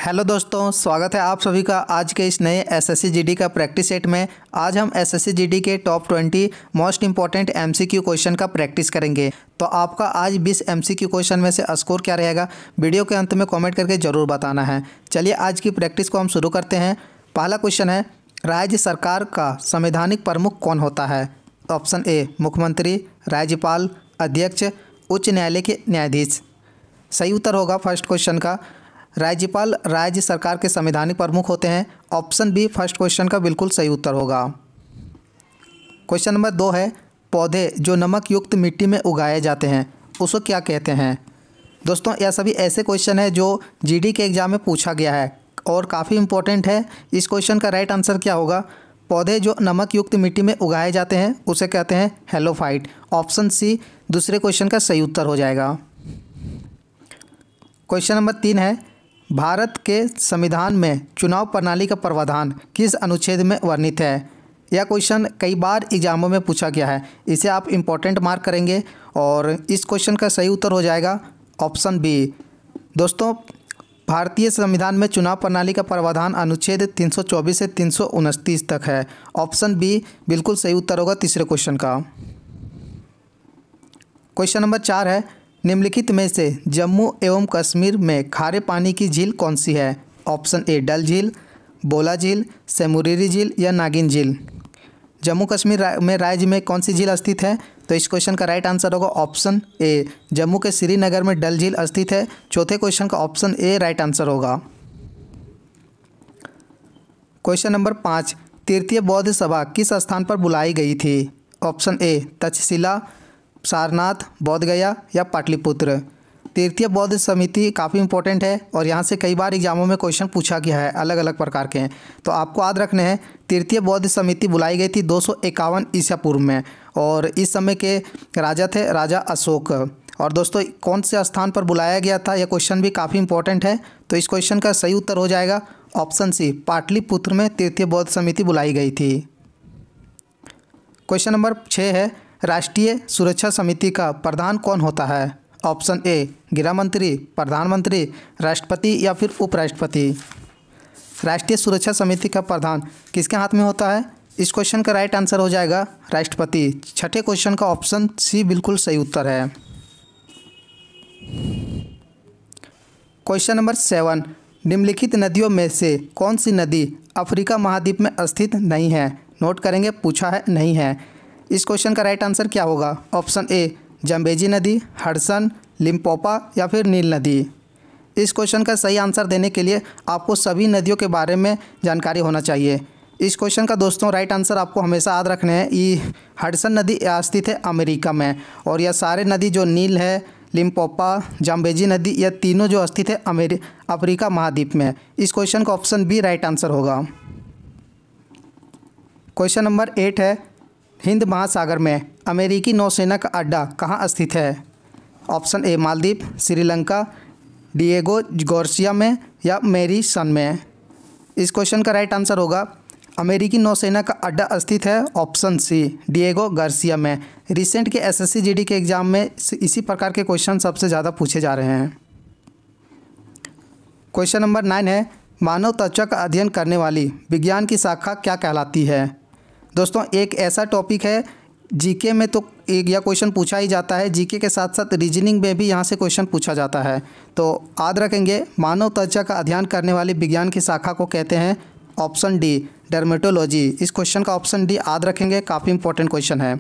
Hello दोस्तों, स्वागत है आप सभी का आज के इस नए एसएससी जीडी का प्रैक्टिस सेट में। आज हम एसएससी जीडी के top 20 most important MCQ question का प्रैक्टिस करेंगे। तो आपका आज 20 एमसीक्यू क्वेश्चन में से स्कोर क्या रहेगा, वीडियो के अंत में कमेंट करके ज़रूर बताना है। चलिए आज की प्रैक्टिस को हम शुरू करते हैं। पहला क्वेश्चन है, राज्य सरकार का संवैधानिक प्रमुख कौन होता है? ऑप्शन ए मुख्यमंत्री, राज्यपाल, अध्यक्ष, उच्च न्यायालय के न्यायाधीश। सही उत्तर होगा फर्स्ट क्वेश्चन का, राज्यपाल राज्य सरकार के संवैधानिक प्रमुख होते हैं। ऑप्शन बी फर्स्ट क्वेश्चन का बिल्कुल सही उत्तर होगा। क्वेश्चन नंबर 2 है, पौधे जो नमक युक्त मिट्टी में उगाए जाते हैं उसको क्या कहते हैं? दोस्तों यह सभी ऐसे क्वेश्चन है जो जीडी के एग्ज़ाम में पूछा गया है और काफ़ी इंपॉर्टेंट है। इस क्वेश्चन का राइट आंसर क्या होगा? पौधे जो नमक युक्त मिट्टी में उगाए जाते हैं उसे कहते हैं हेलोफाइट। ऑप्शन सी दूसरे क्वेश्चन का सही उत्तर हो जाएगा। क्वेश्चन नंबर 3 है, भारत के संविधान में चुनाव प्रणाली का प्रावधान किस अनुच्छेद में वर्णित है? यह क्वेश्चन कई बार एग्जामों में पूछा गया है, इसे आप इम्पोर्टेंट मार्क करेंगे और इस क्वेश्चन का सही उत्तर हो जाएगा ऑप्शन बी। दोस्तों भारतीय संविधान में चुनाव प्रणाली का प्रावधान अनुच्छेद 324 से 329 तक है। ऑप्शन बी बिल्कुल सही उत्तर होगा तीसरे क्वेश्चन का। क्वेश्चन नंबर 4 है, निम्नलिखित में से जम्मू एवं कश्मीर में खारे पानी की झील कौन सी है? ऑप्शन ए डल झील, बोला झील, सेमुरिरी झील या नागिन झील। जम्मू कश्मीर में राज्य में कौन सी झील स्थित है? तो इस क्वेश्चन का राइट आंसर होगा ऑप्शन ए, जम्मू के श्रीनगर में डल झील स्थित है। चौथे क्वेश्चन का ऑप्शन ए राइट आंसर होगा। क्वेश्चन नंबर 5, तृतीय बौद्ध सभा किस स्थान पर बुलाई गई थी? ऑप्शन ए तक्षशिला, सारनाथ, बोधगया या पाटलिपुत्र। तृतीय बौद्ध समिति काफ़ी इंपॉर्टेंट है और यहाँ से कई बार एग्जामों में क्वेश्चन पूछा गया है, अलग अलग प्रकार के हैं। तो आपको याद रखने हैं, तृतीय बौद्ध समिति बुलाई गई थी 251 ईसा पूर्व में और इस समय के राजा थे राजा अशोक। और दोस्तों कौन से स्थान पर बुलाया गया था, यह क्वेश्चन भी काफ़ी इंपॉर्टेंट है। तो इस क्वेश्चन का सही उत्तर हो जाएगा ऑप्शन सी, पाटलिपुत्र में तृतीय बौद्ध समिति बुलाई गई थी। क्वेश्चन नंबर 6 है, राष्ट्रीय सुरक्षा समिति का प्रधान कौन होता है? ऑप्शन ए गृह मंत्री, प्रधानमंत्री, राष्ट्रपति या फिर उपराष्ट्रपति। राष्ट्रीय सुरक्षा समिति का प्रधान किसके हाथ में होता है? इस क्वेश्चन का राइट आंसर हो जाएगा राष्ट्रपति। छठे क्वेश्चन का ऑप्शन सी बिल्कुल सही उत्तर है। क्वेश्चन नंबर 7, निम्नलिखित नदियों में से कौन सी नदी अफ्रीका महाद्वीप में स्थित नहीं है? नोट करेंगे, पूछा है नहीं है। इस क्वेश्चन का राइट आंसर क्या होगा? ऑप्शन ए जम्बेजी नदी, हडसन, लिम्पोपो या फिर नील नदी। इस क्वेश्चन का सही आंसर देने के लिए आपको सभी नदियों के बारे में जानकारी होना चाहिए। इस क्वेश्चन का दोस्तों राइट आंसर आपको हमेशा याद रखने हैं। ये हडसन नदी स्थित है अमेरिका में और यह सारे नदी जो नील है, लिम्पोपो, जम्बेजी नदी, यह तीनों जो स्थित है अफ्रीका महाद्वीप में। इस क्वेश्चन का ऑप्शन बी राइट आंसर होगा। क्वेश्चन नंबर 8 है, हिंद महासागर में अमेरिकी नौसेना का अड्डा कहाँ स्थित है? ऑप्शन ए मालदीव, श्रीलंका, डिएगो गार्सिया में या मैरीसन में। इस क्वेश्चन का राइट आंसर होगा अमेरिकी नौसेना का अड्डा स्थित है ऑप्शन सी डिएगो गार्सिया में। रिसेंट के एसएससी जीडी के एग्जाम में इसी प्रकार के क्वेश्चन सबसे ज़्यादा पूछे जा रहे हैं। क्वेश्चन नंबर 9 है, मानव त्वचा का अध्ययन करने वाली विज्ञान की शाखा क्या कहलाती है? दोस्तों एक ऐसा टॉपिक है जीके में तो एक यह क्वेश्चन पूछा ही जाता है, जीके के साथ साथ रीजनिंग में भी यहाँ से क्वेश्चन पूछा जाता है। तो याद रखेंगे, मानव त्वचा का अध्ययन करने वाली विज्ञान की शाखा को कहते हैं ऑप्शन डी डर्मेटोलॉजी। इस क्वेश्चन का ऑप्शन डी याद रखेंगे, काफ़ी इंपॉर्टेंट क्वेश्चन है।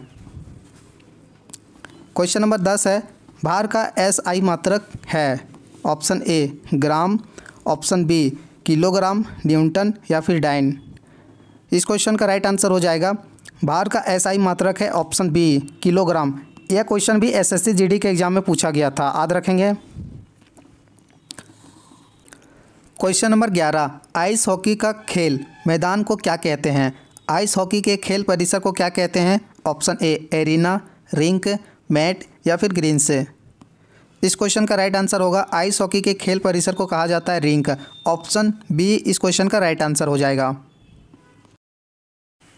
क्वेश्चन नंबर 10 है, भार का एसआई मात्रक है? Option A gram, option B kilogram, newton या फिर डाइन। इस क्वेश्चन का राइट आंसर हो जाएगा भार का एसआई मात्रक है ऑप्शन बी किलोग्राम। यह क्वेश्चन भी एसएससी जीडी के एग्जाम में पूछा गया था, याद रखेंगे। क्वेश्चन नंबर 11, आइस हॉकी का खेल मैदान को क्या कहते हैं? आइस हॉकी के खेल परिसर को क्या कहते हैं? Option A arena, rink, mat या फिर ग्रीन से। इस क्वेश्चन का राइट आंसर होगा आइस हॉकी के खेल परिसर को कहा जाता है रिंक। ऑप्शन बी इस क्वेश्चन का राइट आंसर हो जाएगा।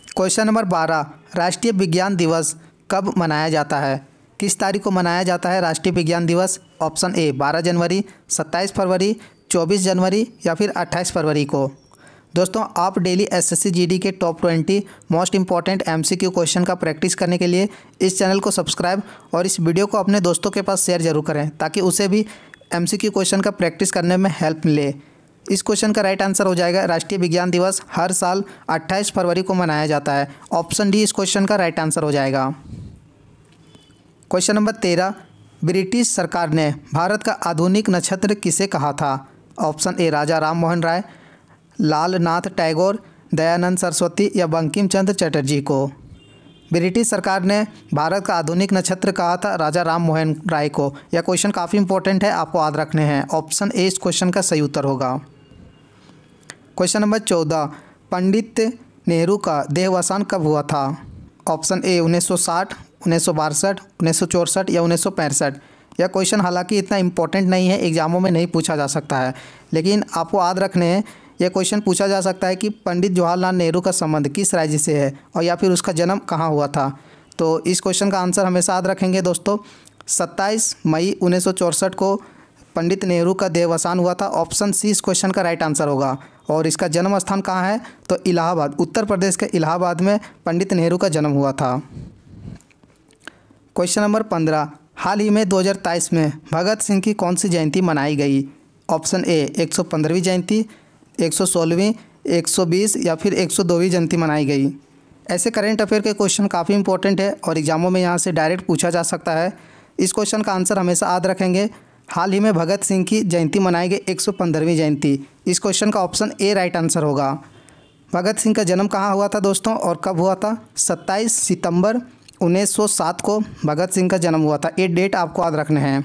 क्वेश्चन नंबर 12, राष्ट्रीय विज्ञान दिवस कब मनाया जाता है? किस तारीख को मनाया जाता है राष्ट्रीय विज्ञान दिवस? ऑप्शन ए 12 जनवरी, 27 फरवरी, 24 जनवरी या फिर 28 फरवरी को। दोस्तों आप डेली एसएससी जीडी के top 20 most important MCQ question का प्रैक्टिस करने के लिए इस चैनल को सब्सक्राइब और इस वीडियो को अपने दोस्तों के पास शेयर जरूर करें ताकि उसे भी एमसीक्यू क्वेश्चन का प्रैक्टिस करने में हेल्प मिले। इस क्वेश्चन का राइट आंसर हो जाएगा राष्ट्रीय विज्ञान दिवस हर साल 28 फरवरी को मनाया जाता है। ऑप्शन डी इस क्वेश्चन का राइट आंसर हो जाएगा। क्वेश्चन नंबर 13, ब्रिटिश सरकार ने भारत का आधुनिक नक्षत्र किसे कहा था? ऑप्शन ए राजा राम मोहन राय, लाल नाथ टैगोर, दयानंद सरस्वती या बंकिम चंद्र चटर्जी को। ब्रिटिश सरकार ने भारत का आधुनिक नक्षत्र कहा था राजा राम मोहन राय को। यह क्वेश्चन काफ़ी इंपॉर्टेंट है, आपको याद रखने हैं। ऑप्शन ए इस क्वेश्चन का सही उत्तर होगा। क्वेश्चन नंबर 14, पंडित नेहरू का देहावसान कब हुआ था? ऑप्शन ए 1960, 1962, 1964 या 1965। यह क्वेश्चन हालांकि इतना इम्पोर्टेंट नहीं है, एग्जामों में नहीं पूछा जा सकता है, लेकिन आपको याद रखने हैं। यह क्वेश्चन पूछा जा सकता है कि पंडित जवाहरलाल नेहरू का संबंध किस राज्य से है और या फिर उसका जन्म कहाँ हुआ था। तो इस क्वेश्चन का आंसर हमेशा याद रखेंगे दोस्तों। 27 मई 1964 को पंडित नेहरू का देहावसान हुआ था। ऑप्शन सी इस क्वेश्चन का राइट आंसर होगा। और इसका जन्म स्थान कहाँ है? तो इलाहाबाद, उत्तर प्रदेश के इलाहाबाद में पंडित नेहरू का जन्म हुआ था। क्वेश्चन नंबर 15, हाल ही में 2023 में भगत सिंह की कौन सी जयंती मनाई गई? ऑप्शन ए 115वीं जयंती, 116वीं, 120 या फिर 102वीं जयंती मनाई गई। ऐसे करंट अफेयर के क्वेश्चन काफ़ी इंपॉर्टेंट है और एग्जामों में यहाँ से डायरेक्ट पूछा जा सकता है। इस क्वेश्चन का आंसर हमेशा याद रखेंगे। हाल ही में भगत सिंह की जयंती मनाई गई 115वीं जयंती। इस क्वेश्चन का ऑप्शन ए राइट आंसर होगा। भगत सिंह का जन्म कहाँ हुआ था दोस्तों और कब हुआ था? 27 सितंबर 1907 को भगत सिंह का जन्म हुआ था। ये डेट आपको याद रखने हैं।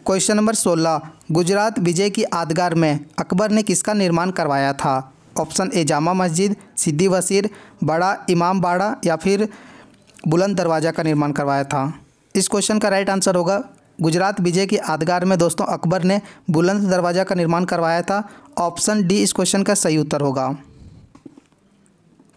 क्वेश्चन नंबर 16, गुजरात विजय की यादगार में अकबर ने किसका निर्माण करवाया था? ऑप्शन ए जामा मस्जिद, सिद्दी वसीर, बड़ा इमाम बाड़ा या फिर बुलंद दरवाज़ा का निर्माण करवाया था। इस क्वेश्चन का राइट आंसर होगा गुजरात विजय की यादगार में दोस्तों अकबर ने बुलंद दरवाज़ा का निर्माण करवाया था। ऑप्शन डी इस क्वेश्चन का सही उत्तर होगा।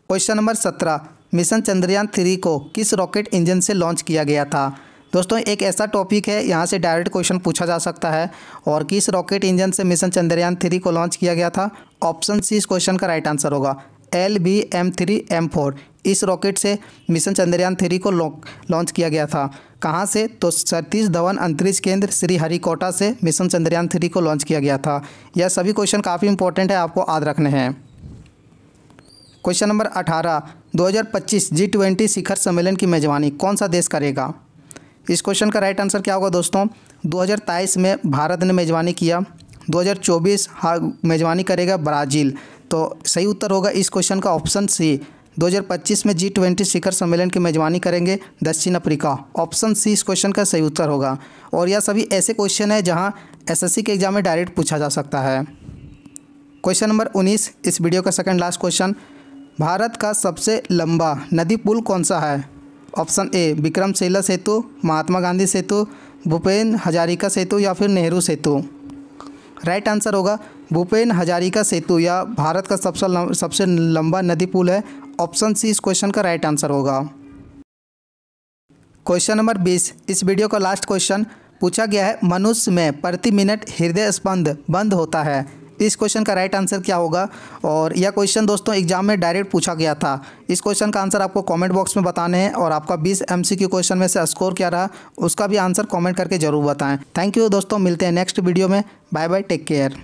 क्वेश्चन नंबर 17, मिशन चंद्रयान 3 को किस रॉकेट इंजन से लॉन्च किया गया था? दोस्तों एक ऐसा टॉपिक है, यहाँ से डायरेक्ट क्वेश्चन पूछा जा सकता है। और किस रॉकेट इंजन से मिशन चंद्रयान 3 को लॉन्च किया गया था? ऑप्शन सी इस क्वेश्चन का राइट आंसर होगा। LBM-3M4 इस रॉकेट से मिशन चंद्रयान 3 को लॉन्च किया गया था। कहाँ से? तो सतीश धवन अंतरिक्ष केंद्र श्रीहरिकोटा से मिशन चंद्रयान 3 को लॉन्च किया गया था। यह सभी क्वेश्चन काफ़ी इंपॉर्टेंट है, आपको याद रखने हैं। क्वेश्चन नंबर 18, 2025 G20 शिखर सम्मेलन की मेजबानी कौन सा देश करेगा? इस क्वेश्चन का राइट आंसर क्या होगा दोस्तों? 2023 में भारत ने मेजबानी किया, 2024 मेजबानी करेगा ब्राज़ील। तो सही उत्तर होगा इस क्वेश्चन का ऑप्शन सी। 2025 में G20 शिखर सम्मेलन की मेजबानी करेंगे दक्षिण अफ्रीका। ऑप्शन सी इस क्वेश्चन का सही उत्तर होगा। और यह सभी ऐसे क्वेश्चन है जहां एसएससी के एग्जाम में डायरेक्ट पूछा जा सकता है। क्वेश्चन नंबर 19, इस वीडियो का सेकंड लास्ट क्वेश्चन, भारत का सबसे लंबा नदी पुल कौन सा है? ऑप्शन ए विक्रमशिला सेतु, महात्मा गांधी सेतु, भूपेन हजारिका सेतु या फिर नेहरू सेतु। राइट आंसर होगा भूपेन हजारिका सेतु, या भारत का सबसे लंबा नदी पुल है। ऑप्शन सी इस क्वेश्चन का राइट आंसर होगा। क्वेश्चन नंबर 20, इस वीडियो का लास्ट क्वेश्चन पूछा गया है, मनुष्य में प्रति मिनट हृदय स्पंद बंद होता है। इस क्वेश्चन का राइट आंसर क्या होगा? और यह क्वेश्चन दोस्तों एग्जाम में डायरेक्ट पूछा गया था। इस क्वेश्चन का आंसर आपको कमेंट बॉक्स में बताने हैं और आपका 20 MCQ क्वेश्चन में से स्कोर क्या रहा उसका भी आंसर कमेंट करके जरूर बताएं। थैंक यू दोस्तों, मिलते हैं नेक्स्ट वीडियो में। Bye bye, take care.